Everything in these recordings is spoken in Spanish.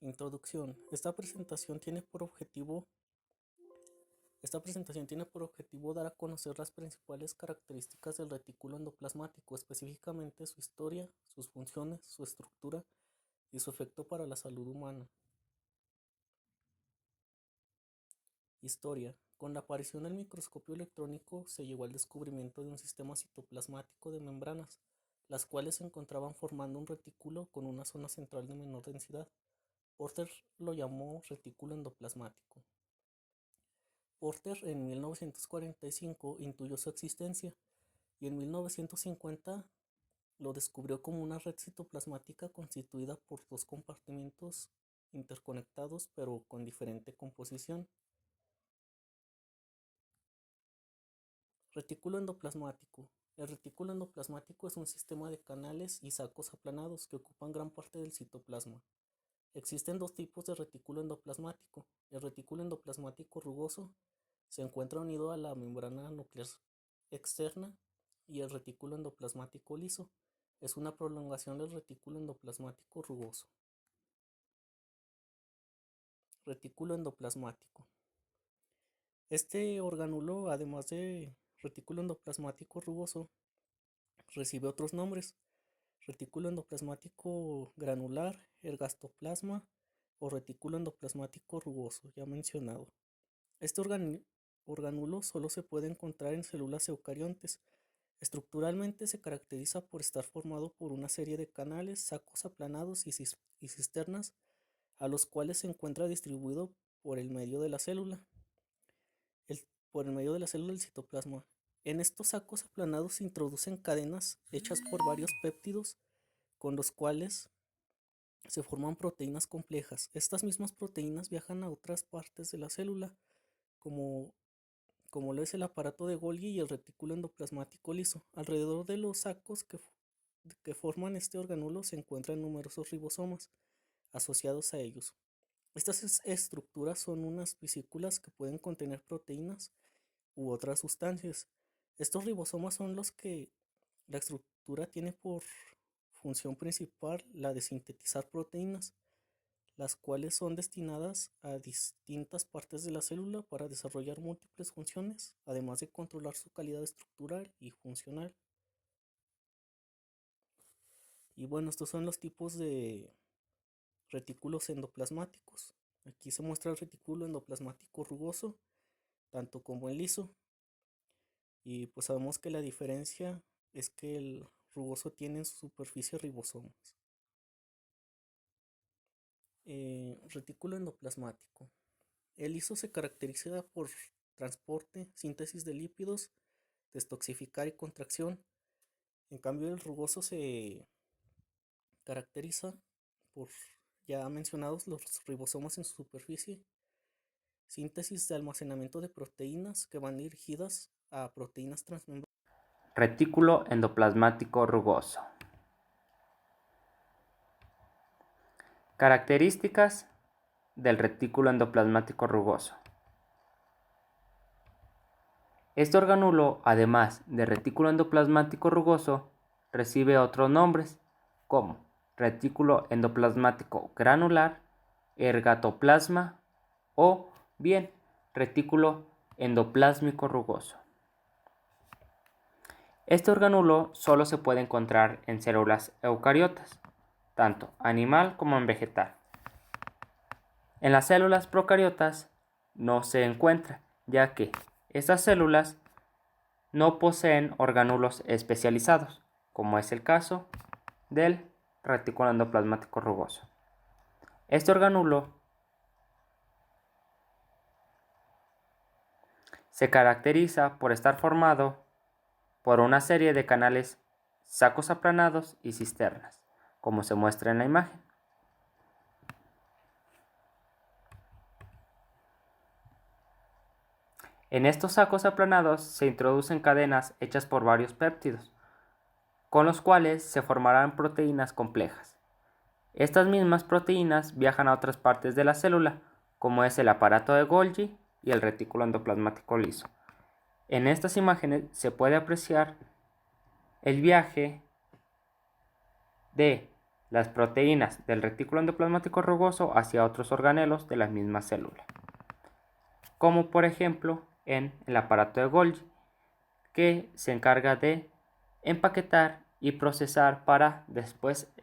Introducción. Esta presentación tiene por objetivo dar a conocer las principales características del retículo endoplasmático, específicamente su historia, sus funciones, su estructura y su efecto para la salud humana. Historia. Con la aparición del microscopio electrónico se llegó al descubrimiento de un sistema citoplasmático de membranas, las cuales se encontraban formando un retículo con una zona central de menor densidad. Porter lo llamó retículo endoplasmático. Porter en 1945 intuyó su existencia y en 1950 lo descubrió como una red citoplasmática constituida por dos compartimentos interconectados pero con diferente composición. Retículo endoplasmático. El retículo endoplasmático es un sistema de canales y sacos aplanados que ocupan gran parte del citoplasma. Existen dos tipos de retículo endoplasmático. El retículo endoplasmático rugoso se encuentra unido a la membrana nuclear externa y el retículo endoplasmático liso es una prolongación del retículo endoplasmático rugoso. Retículo endoplasmático. Este orgánulo, además de retículo endoplasmático rugoso, recibe otros nombres: retículo endoplasmático granular, ergastoplasma o retículo endoplasmático rugoso, ya mencionado. Este orgánulo solo se puede encontrar en células eucariontes. Estructuralmente se caracteriza por estar formado por una serie de canales, sacos aplanados y cisternas, a los cuales se encuentra distribuido por el medio de la célula, el citoplasma. En estos sacos aplanados se introducen cadenas hechas por varios péptidos con los cuales se forman proteínas complejas. Estas mismas proteínas viajan a otras partes de la célula, como lo es el aparato de Golgi y el retículo endoplasmático liso. Alrededor de los sacos que forman este orgánulo se encuentran numerosos ribosomas asociados a ellos. Estas estructuras son unas vesículas que pueden contener proteínas u otras sustancias. Estos ribosomas son los que la estructura tiene por función principal la de sintetizar proteínas, las cuales son destinadas a distintas partes de la célula para desarrollar múltiples funciones, además de controlar su calidad estructural y funcional. Y bueno, estos son los tipos de retículos endoplasmáticos. Aquí se muestra el retículo endoplasmático rugoso, tanto como el liso. Y pues sabemos que la diferencia es que el rugoso tiene en su superficie ribosomas. Retículo endoplasmático. El liso se caracteriza por transporte, síntesis de lípidos, destoxificar y contracción. En cambio, el rugoso se caracteriza por ya mencionados los ribosomas en su superficie, síntesis de almacenamiento de proteínas que van dirigidas a proteínas transmembranas. Retículo endoplasmático rugoso. Características del retículo endoplasmático rugoso. Este orgánulo, además de retículo endoplasmático rugoso, recibe otros nombres como retículo endoplasmático granular, ergatoplasma o bien retículo endoplásmico rugoso. Este orgánulo solo se puede encontrar en células eucariotas, tanto animal como en vegetal. En las células procariotas no se encuentra, ya que estas células no poseen orgánulos especializados, como es el caso del retículo endoplasmático rugoso. Este orgánulo se caracteriza por estar formado por una serie de canales, sacos aplanados y cisternas, como se muestra en la imagen. En estos sacos aplanados se introducen cadenas hechas por varios péptidos, con los cuales se formarán proteínas complejas. Estas mismas proteínas viajan a otras partes de la célula, como es el aparato de Golgi y el retículo endoplasmático liso. En estas imágenes se puede apreciar el viaje de las proteínas del retículo endoplasmático rugoso hacia otros organelos de la misma célula, como por ejemplo en el aparato de Golgi, que se encarga de empaquetar y procesar para después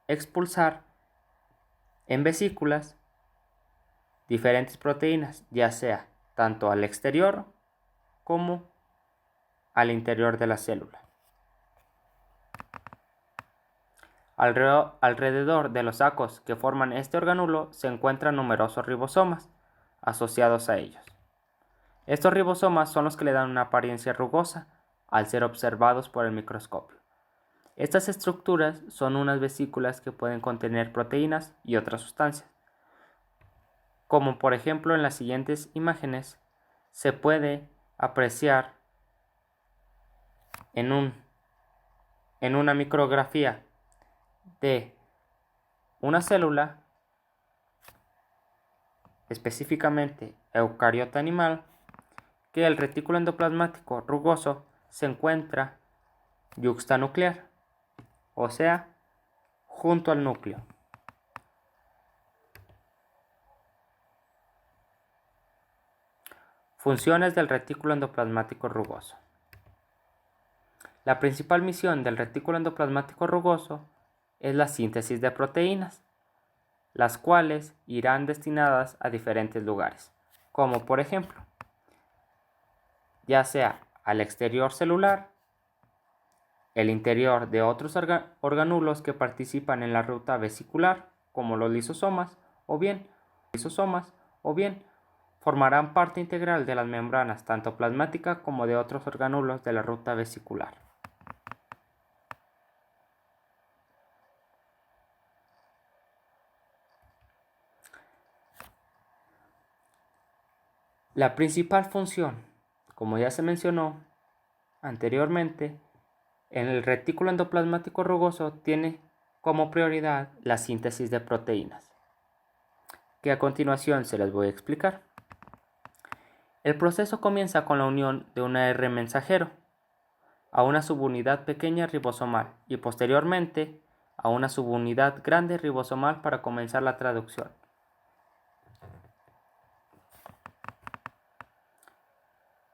expulsar en vesículas diferentes proteínas, ya sea tanto al exterior como al interior de la célula. Alrededor de los sacos que forman este organulo se encuentran numerosos ribosomas asociados a ellos. Estos ribosomas son los que le dan una apariencia rugosa al ser observados por el microscopio. Estas estructuras son unas vesículas que pueden contener proteínas y otras sustancias. Como por ejemplo en las siguientes imágenes se puede apreciar en una micrografía de una célula, específicamente eucariota animal, que el retículo endoplasmático rugoso se encuentra yuxtanuclear, o sea, junto al núcleo. Funciones del retículo endoplasmático rugoso. La principal misión del retículo endoplasmático rugoso es la síntesis de proteínas, las cuales irán destinadas a diferentes lugares, como por ejemplo, ya sea al exterior celular, el interior de otros organulos que participan en la ruta vesicular, como los lisosomas, o bien formarán parte integral de las membranas tanto plasmática como de otros organulos de la ruta vesicular. La principal función, como ya se mencionó anteriormente, en el retículo endoplasmático rugoso tiene como prioridad la síntesis de proteínas, que a continuación se les voy a explicar. El proceso comienza con la unión de una R mensajero a una subunidad pequeña ribosomal y posteriormente a una subunidad grande ribosomal para comenzar la traducción.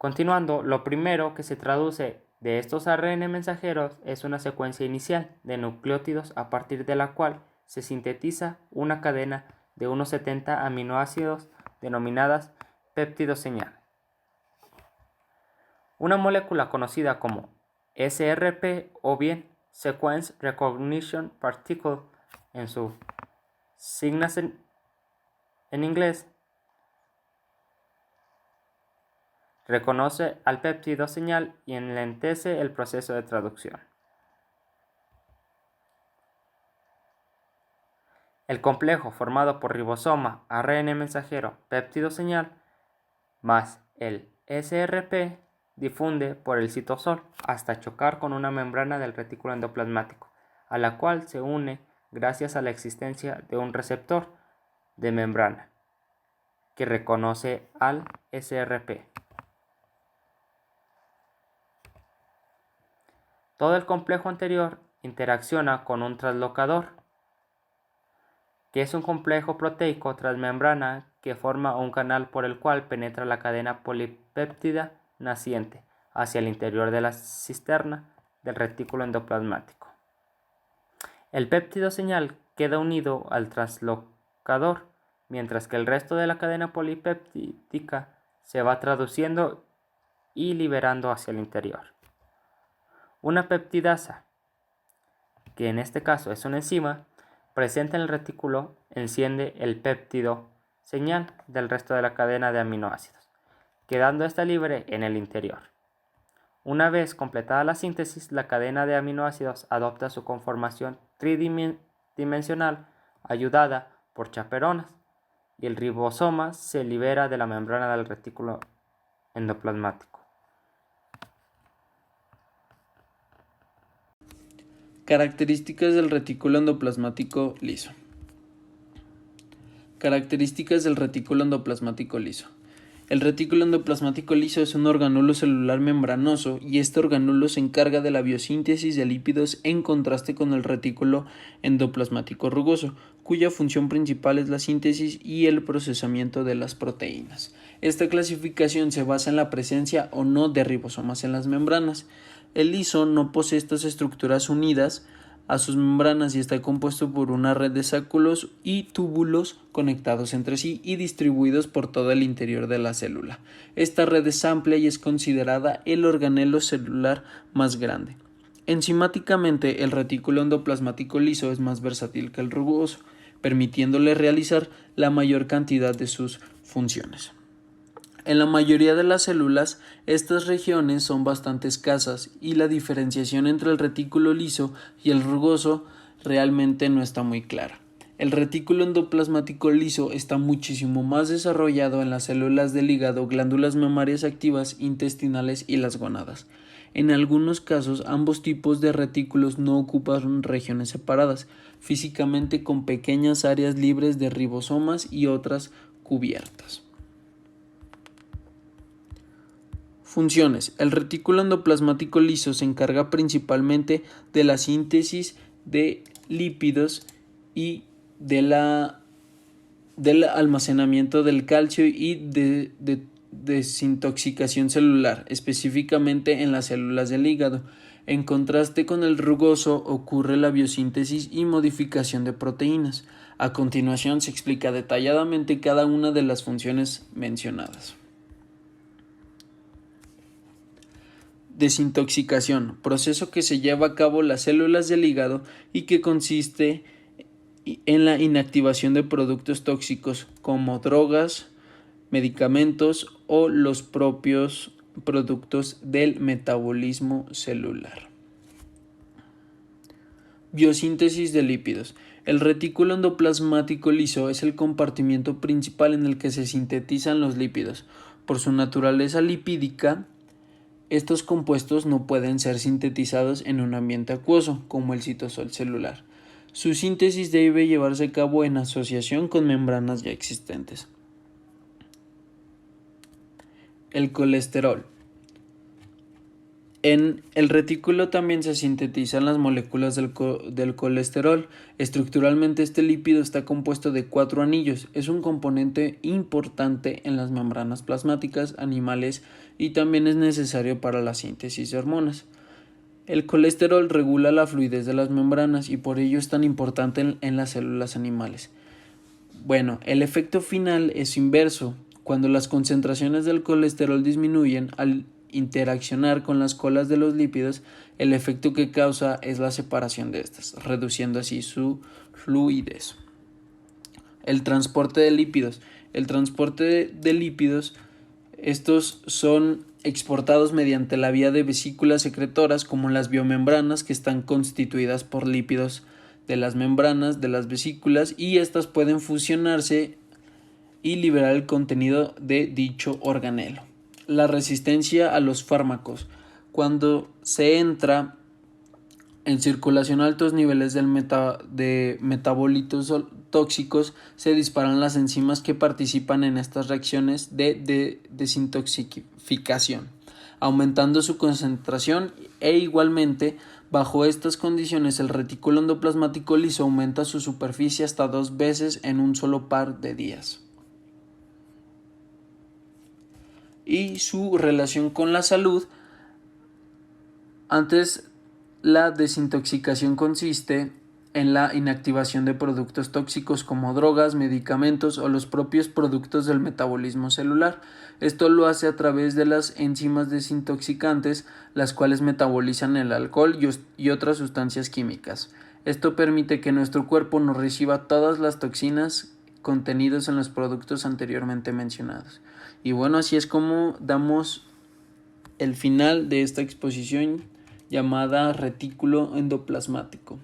Continuando, lo primero que se traduce de estos ARN mensajeros es una secuencia inicial de nucleótidos a partir de la cual se sintetiza una cadena de unos 70 aminoácidos denominadas péptidos señal. Una molécula conocida como SRP o bien Sequence Recognition Particle en sus siglas en inglés reconoce al péptido señal y enlentece el proceso de traducción. El complejo formado por ribosoma, ARN mensajero, péptido señal, más el SRP difunde por el citosol hasta chocar con una membrana del retículo endoplasmático, a la cual se une gracias a la existencia de un receptor de membrana que reconoce al SRP. Todo el complejo anterior interacciona con un translocador, que es un complejo proteico transmembrana que forma un canal por el cual penetra la cadena polipéptida naciente hacia el interior de la cisterna del retículo endoplasmático. El péptido señal queda unido al translocador, mientras que el resto de la cadena polipéptica se va traduciendo y liberando hacia el interior. Una peptidasa, que en este caso es una enzima, presente en el retículo enciende el péptido señal del resto de la cadena de aminoácidos, quedando esta libre en el interior. Una vez completada la síntesis, la cadena de aminoácidos adopta su conformación tridimensional ayudada por chaperonas y el ribosoma se libera de la membrana del retículo endoplasmático. Características del retículo endoplasmático liso. Características del retículo endoplasmático liso. El retículo endoplasmático liso es un organulo celular membranoso y este organulo se encarga de la biosíntesis de lípidos en contraste con el retículo endoplasmático rugoso, cuya función principal es la síntesis y el procesamiento de las proteínas. Esta clasificación se basa en la presencia o no de ribosomas en las membranas. El liso no posee estas estructuras unidas a sus membranas y está compuesto por una red de sacos y túbulos conectados entre sí y distribuidos por todo el interior de la célula. Esta red es amplia y es considerada el organelo celular más grande. Enzimáticamente, el retículo endoplasmático liso es más versátil que el rugoso, permitiéndole realizar la mayor cantidad de sus funciones. En la mayoría de las células, estas regiones son bastante escasas y la diferenciación entre el retículo liso y el rugoso realmente no está muy clara. El retículo endoplasmático liso está muchísimo más desarrollado en las células del hígado, glándulas mamarias activas, intestinales y las gónadas. En algunos casos, ambos tipos de retículos no ocupan regiones separadas, físicamente con pequeñas áreas libres de ribosomas y otras cubiertas. Funciones. El retículo endoplasmático liso se encarga principalmente de la síntesis de lípidos y del almacenamiento del calcio y de desintoxicación celular, específicamente en las células del hígado. En contraste con el rugoso, ocurre la biosíntesis y modificación de proteínas. A continuación se explica detalladamente cada una de las funciones mencionadas. Desintoxicación, proceso que se lleva a cabo en las células del hígado y que consiste en la inactivación de productos tóxicos como drogas, medicamentos o los propios productos del metabolismo celular. Biosíntesis de lípidos. El retículo endoplasmático liso es el compartimiento principal en el que se sintetizan los lípidos. Por su naturaleza lipídica, estos compuestos no pueden ser sintetizados en un ambiente acuoso, como el citosol celular. Su síntesis debe llevarse a cabo en asociación con membranas ya existentes. El colesterol. En el retículo también se sintetizan las moléculas del colesterol. Estructuralmente este lípido está compuesto de 4 anillos. Es un componente importante en las membranas plasmáticas animales y también es necesario para la síntesis de hormonas. El colesterol regula la fluidez de las membranas y por ello es tan importante en las células animales. Bueno, el efecto final es inverso. Cuando las concentraciones del colesterol disminuyen al interaccionar con las colas de los lípidos, el efecto que causa es la separación de estas, reduciendo así su fluidez. El transporte de lípidos. El transporte de lípidos, estos son exportados mediante la vía de vesículas secretoras como las biomembranas, que están constituidas por lípidos de las membranas de las vesículas y estas pueden fusionarse y liberar el contenido de dicho organelo. La resistencia a los fármacos. Cuando se entra en circulación a altos niveles de metabolitos tóxicos, se disparan las enzimas que participan en estas reacciones de desintoxicación, aumentando su concentración e igualmente, bajo estas condiciones, el retículo endoplasmático liso aumenta su superficie hasta 2 veces en un solo par de días. Y su relación con la salud. Antes, la desintoxicación consiste en la inactivación de productos tóxicos como drogas, medicamentos o los propios productos del metabolismo celular. Esto lo hace a través de las enzimas desintoxicantes, las cuales metabolizan el alcohol y otras sustancias químicas. Esto permite que nuestro cuerpo no reciba todas las toxinas contenidos en los productos anteriormente mencionados. Y bueno, así es como damos el final de esta exposición llamada retículo endoplasmático.